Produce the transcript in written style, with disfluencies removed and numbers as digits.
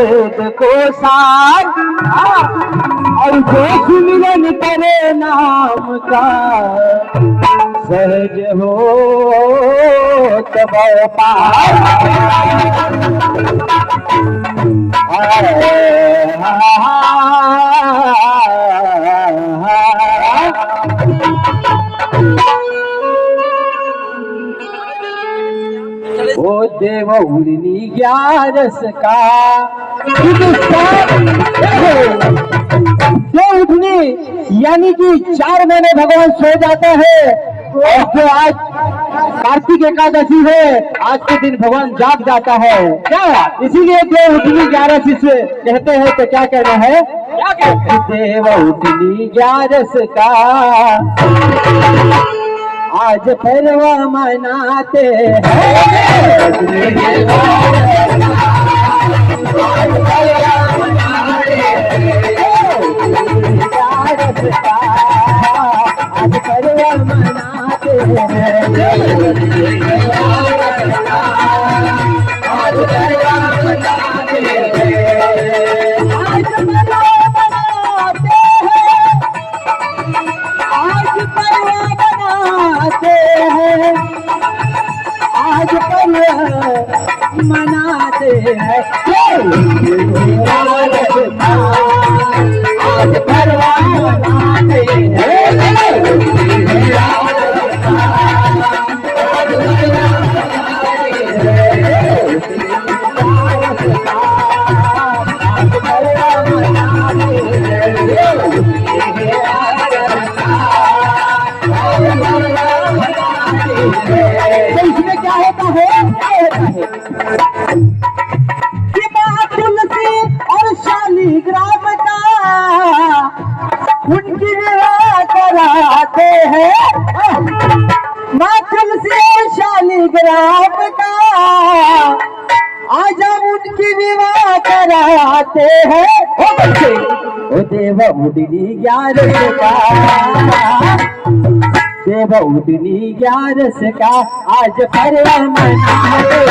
वेद को सार और जो सुमिरन करे नाम का सहज हो तब पार। ओ देव उड़नी ग्यारस का जो उठनी यानी कि 4 महीने भगवान सो जाते हैं और जो आज कार्तिक एकादशी है आज के दिन भगवान जाग जाता है क्या, इसीलिए देव उठनी 11 इसे कहते हैं। तो क्या कहना है, देव उठनी 11 का आज परवा मनाते हैं। आज परवा मनाते मनाते हैं। आज परवा मनाते इसमें क्या होता है, कि माँ तुलसी और शालिग्राम का उनकी विवाह कराते हैं। माँ तुलसी और शालिग्राम का आज हम उनकी विवाह कराते हैं। ओ देव उड़नी 11 का, देव उड़नी 11 का आज परवा मनाते